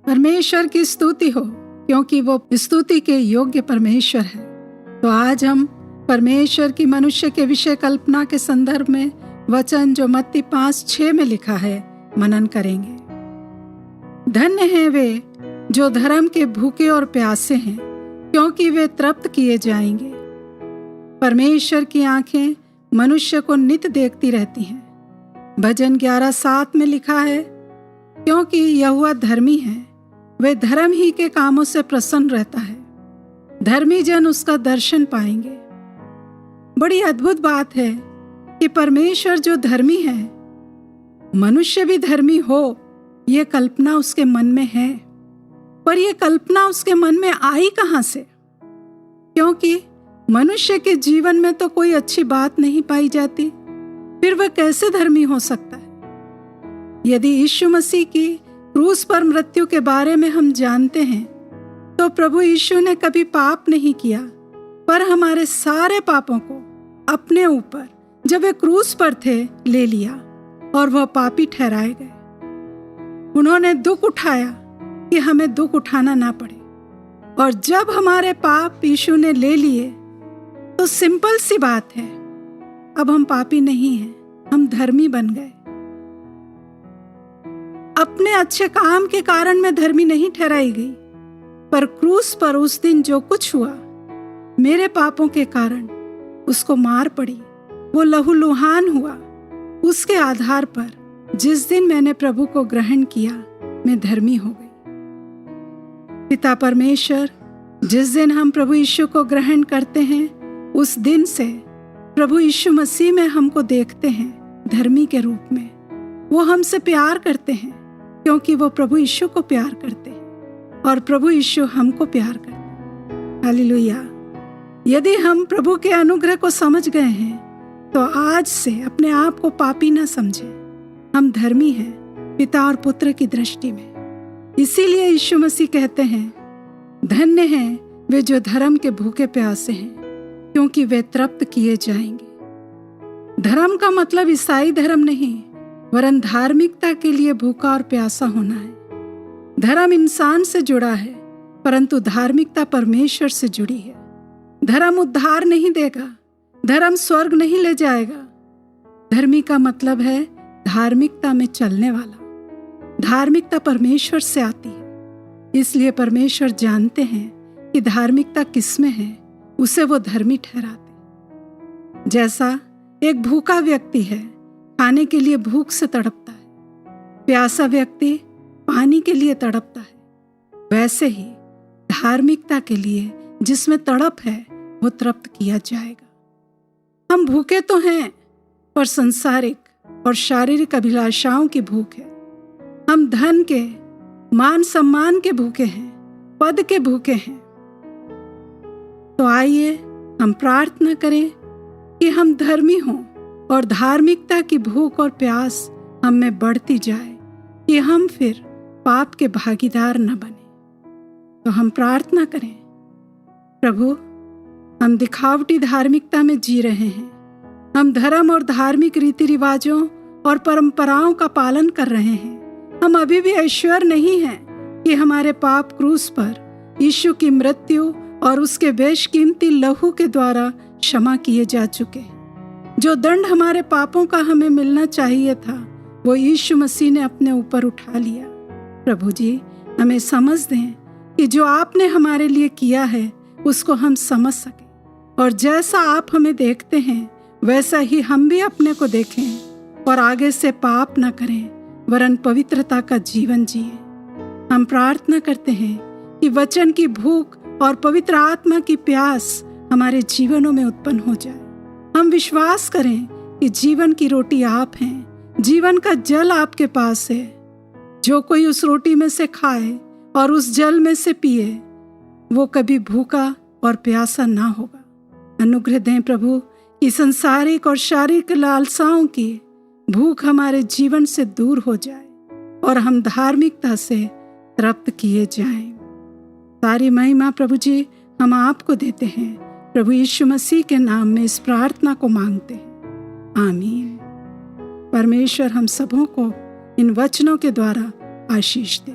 परमेश्वर की स्तुति हो, क्योंकि वो स्तुति के योग्य परमेश्वर है। तो आज हम परमेश्वर की मनुष्य के विषय कल्पना के संदर्भ में वचन जो मत्ती 5:6 में लिखा है मनन करेंगे। धन्य हैं वे जो धर्म के भूखे और प्यासे हैं, क्योंकि वे तृप्त किए जाएंगे। परमेश्वर की आंखें मनुष्य को नित्य देखती रहती हैं। भजन 11:7 में लिखा है, क्योंकि यहोवा धर्मी है, वे धर्म ही के कामों से प्रसन्न रहता है। धर्मी जन उसका दर्शन पाएंगे। बड़ी अद्भुत बात है कि परमेश्वर जो धर्मी है, मनुष्य भी धर्मी हो, ये कल्पना उसके मन में है। पर यह कल्पना उसके मन में आई कहां से? क्योंकि मनुष्य के जीवन में तो कोई अच्छी बात नहीं पाई जाती, फिर वह कैसे धर्मी हो सकता है? यदि यीशु मसीह की क्रूस पर मृत्यु के बारे में हम जानते हैं, तो प्रभु यीशु ने कभी पाप नहीं किया, पर हमारे सारे पापों को अपने ऊपर जब वे क्रूस पर थे ले लिया और वह पापी ठहराए गए। उन्होंने दुख उठाया कि हमें दुख उठाना ना पड़े, और जब हमारे पाप यीशु ने ले लिए तो सिंपल सी बात है, अब हम पापी नहीं हैं, हम धर्मी बन गए। अपने अच्छे काम के कारण मैं धर्मी नहीं ठहराई गई, पर क्रूस पर उस दिन जो कुछ हुआ मेरे पापों के कारण उसको मार पड़ी, वो लहूलुहान हुआ। उसके आधार पर जिस दिन मैंने प्रभु को ग्रहण किया, मैं धर्मी हो गई। पिता परमेश्वर जिस दिन हम प्रभु यीशु को ग्रहण करते हैं, उस दिन से प्रभु यीशु मसीह में हमको देखते हैं धर्मी के रूप में। वो हमसे प्यार करते हैं क्योंकि वो प्रभु यीशु को प्यार करते हैं और प्रभु यीशु हमको प्यार करते हैं। हालेलुया। यदि हम प्रभु के अनुग्रह को समझ गए हैं, तो आज से अपने आप को पापी ना समझें। हम धर्मी हैं पिता और पुत्र की दृष्टि में। इसीलिए यीशु मसीह कहते हैं, धन्य हैं वे जो धर्म के भूखे प्यासे हैं, क्योंकि वे तृप्त किए जाएंगे। धर्म का मतलब ईसाई धर्म नहीं, वरन धार्मिकता के लिए भूखा और प्यासा होना है। धर्म इंसान से जुड़ा है, परंतु धार्मिकता परमेश्वर से जुड़ी है। धर्म उद्धार नहीं देगा, धर्म स्वर्ग नहीं ले जाएगा। धर्मी का मतलब है धार्मिकता में चलने वाला। धार्मिकता परमेश्वर से आती है, इसलिए परमेश्वर जानते हैं कि धार्मिकता किसमें है, उसे वो धर्मी ठहराते। जैसा एक भूखा व्यक्ति है, खाने के लिए भूख से तड़पता है, प्यासा व्यक्ति पानी के लिए तड़पता है, वैसे ही धार्मिकता के लिए जिसमें तड़प है वो तृप्त किया जाएगा। हम भूखे तो हैं, पर संसारिक और शारीरिक अभिलाषाओं की भूख है। हम धन के, मान सम्मान के भूखे हैं, पद के भूखे हैं। तो आइए हम प्रार्थना करें कि हम धर्मी हों और धार्मिकता की भूख और प्यास हम में बढ़ती जाए, कि हम फिर पाप के भागीदार न बने। तो हम प्रार्थना करें, प्रभु हम दिखावटी धार्मिकता में जी रहे हैं। हम धर्म और धार्मिक रीति रिवाजों और परंपराओं का पालन कर रहे हैं। हम अभी भी ऐश्वर्य नहीं हैं कि हमारे पाप क्रूस पर यीशु की मृत्यु और उसके बेशकीमती लहू के द्वारा क्षमा किए जा चुके हैं। जो दंड हमारे पापों का हमें मिलना चाहिए था, वो यीशु मसीह ने अपने ऊपर उठा लिया। प्रभु जी, हमें समझ दें कि जो आपने हमारे लिए किया है उसको हम समझ सकें, और जैसा आप हमें देखते हैं वैसा ही हम भी अपने को देखें और आगे से पाप न करें, वरन पवित्रता का जीवन जिए। हम प्रार्थना करते हैं कि वचन की भूख और पवित्र आत्मा की प्यास हमारे जीवनों में उत्पन्न हो जाए। हम विश्वास करें कि जीवन की रोटी आप हैं, जीवन का जल आपके पास है। जो कोई उस रोटी में से खाए और उस जल में से पिए, वो कभी भूखा और प्यासा ना होगा। अनुग्रह दें प्रभु कि संसारिक और शारीरिक लालसाओं की भूख हमारे जीवन से दूर हो जाए और हम धार्मिकता से तृप्त किए जाएं। सारी महिमा प्रभु जी हम आपको देते हैं। प्रभु यीशु मसीह के नाम में इस प्रार्थना को मांगते हैं, आमीन। परमेश्वर हम सबों को इन वचनों के द्वारा आशीष दे।